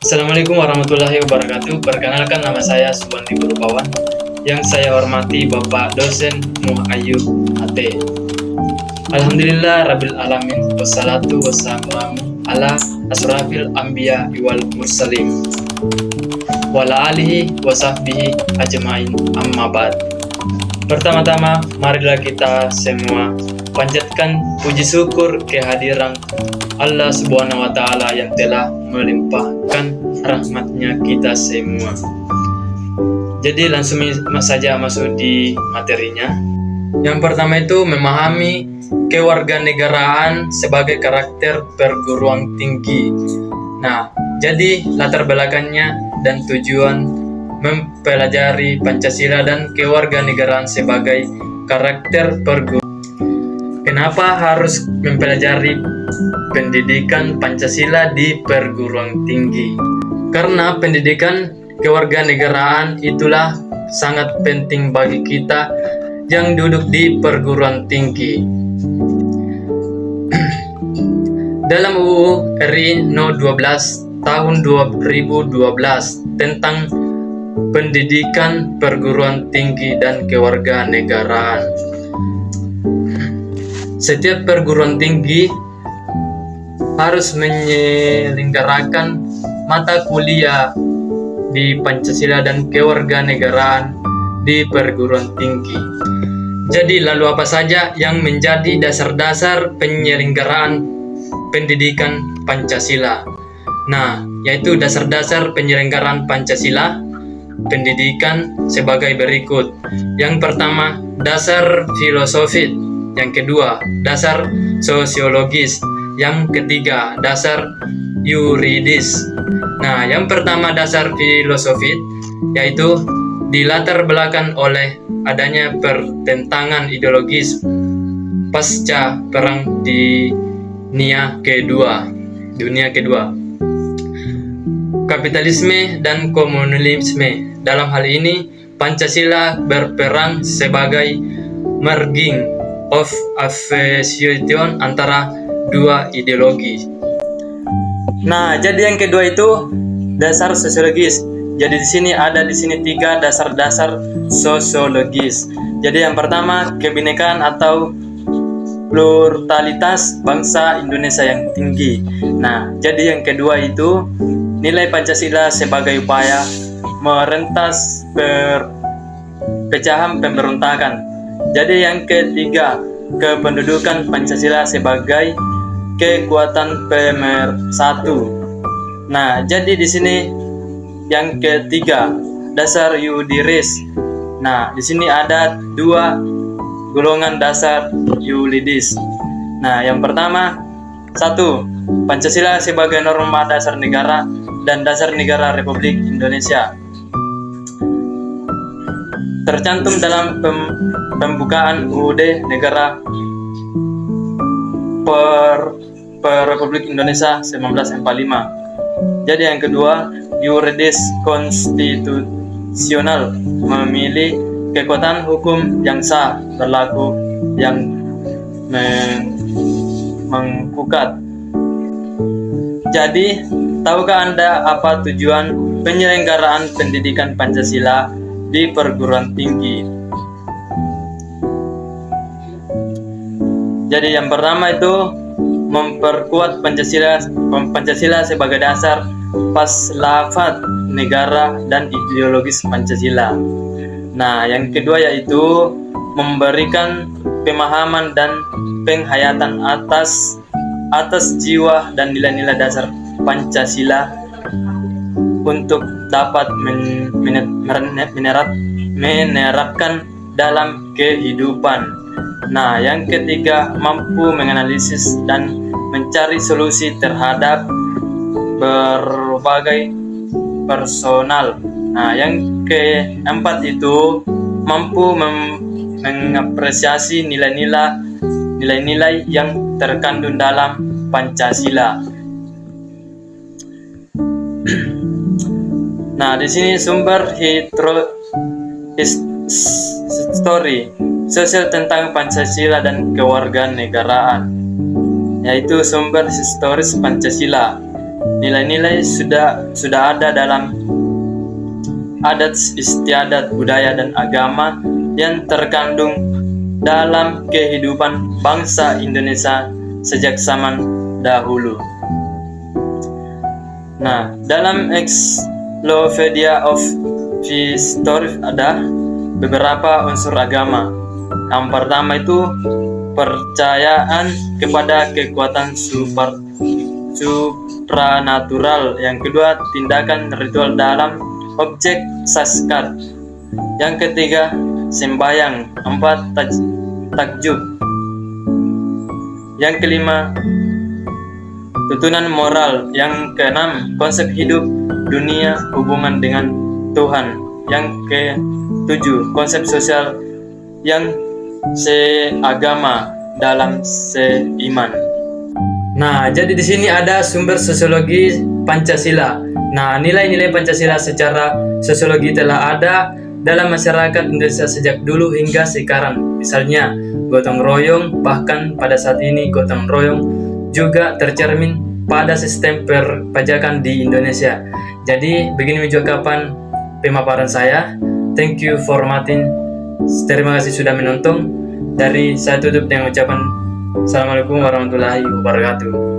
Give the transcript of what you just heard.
Assalamualaikum warahmatullahi wabarakatuh. Perkenalkan, nama saya Subandi Gurupawan. Yang saya hormati Bapak Dosen Muhayyub AT. Alhamdulillah Rabbil Alamin. Wassalatu wassalamu ala asrafil anbiya wal mursalin wala alihi wasahbihi ajmain, amma ba'd. Pertama-tama, marilah kita semua panjatkan puji syukur kehadiran Allah Subhanahu wa Ta'ala yang telah melimpahkan rahmatnya kita semua. Jadi langsung saja masuk di materinya. Yang pertama itu memahami kewarganegaraan sebagai karakter perguruan tinggi. Nah, jadi latar belakangnya dan tujuan mempelajari Pancasila dan kewarganegaraan sebagai karakter perguruan. Kenapa harus mempelajari pendidikan Pancasila di perguruan tinggi? Karena pendidikan kewarganegaraan itulah sangat penting bagi kita yang duduk di perguruan tinggi. Dalam UU RI No 12 tahun 2012 tentang pendidikan perguruan tinggi dan kewarganegaraan, setiap perguruan tinggi harus menyelenggarakan mata kuliah di Pancasila dan kewarganegaraan di perguruan tinggi. Jadi lalu apa saja yang menjadi dasar-dasar penyelenggaraan pendidikan Pancasila? Nah, yaitu dasar-dasar penyelenggaraan Pancasila pendidikan sebagai berikut. Yang pertama, dasar filosofis. Yang kedua, dasar sosiologis. Yang ketiga, dasar yuridis. Nah, yang pertama dasar filosofis, yaitu dilatar belakang oleh adanya pertentangan ideologis pasca Perang Dunia Kedua. Kapitalisme dan komunisme. Dalam hal ini, Pancasila berperan sebagai merging of affiliation antara dua ideologi. Nah, jadi yang kedua itu dasar sosiologis. Jadi di sini ada tiga dasar-dasar sosiologis. Jadi yang pertama, kebinekaan atau pluralitas bangsa Indonesia yang tinggi. Nah, jadi yang kedua itu nilai Pancasila sebagai upaya merentas perpecahan pemberontakan. Jadi yang ketiga, kependudukan Pancasila sebagai kekuatan pemersatu. Nah, jadi di sini yang ketiga, dasar yuridis. Nah, di sini ada dua golongan dasar yuridis. Nah, yang pertama, satu, Pancasila sebagai norma dasar negara dan dasar negara Republik Indonesia. Tercantum dalam pembukaan UUD Negara Republik Indonesia 1945. Jadi yang kedua, yuridis konstitusional, memilih kekuatan hukum yang sah, berlaku, yang mengikat. Jadi, tahukah Anda apa tujuan penyelenggaraan pendidikan Pancasila di perguruan tinggi? Jadi yang pertama itu memperkuat Pancasila sebagai dasar falsafat negara dan ideologis Pancasila. Nah, yang kedua yaitu memberikan pemahaman dan penghayatan atas jiwa dan nilai-nilai dasar Pancasila untuk dapat menerapkan dalam kehidupan. Nah, yang ketiga, mampu menganalisis dan mencari solusi terhadap berbagai personal. Nah, yang keempat itu mampu mengapresiasi nilai-nilai yang terkandung dalam Pancasila. Nah, di sini sumber history sosial tentang Pancasila dan kewarganegaraan, yaitu sumber historis Pancasila. nilai-nilai sudah ada dalam adat istiadat, budaya, dan agama yang terkandung dalam kehidupan bangsa Indonesia sejak zaman dahulu. Nah, dalam Encyclopedia of History ada beberapa unsur agama. Yang pertama itu percayaan kepada kekuatan supranatural. Yang kedua, tindakan ritual dalam objek saskar. Yang ketiga, sembahyang. 4, takjub. Yang kelima, tuntunan moral. Yang keenam, konsep hidup dunia, hubungan dengan Tuhan. Yang ketujuh, konsep sosial yang seagama dalam seiman. Nah, jadi di sini ada sumber sosiologi Pancasila. Nah, nilai-nilai Pancasila secara sosiologi telah ada dalam masyarakat Indonesia sejak dulu hingga sekarang. Misalnya, gotong royong, bahkan pada saat ini gotong royong juga tercermin pada sistem perpajakan di Indonesia. Jadi, begini ucapan pemaparan saya. Thank you for watching. Terima kasih sudah menonton. Dari saya tutup dengan ucapan Assalamualaikum warahmatullahi wabarakatuh.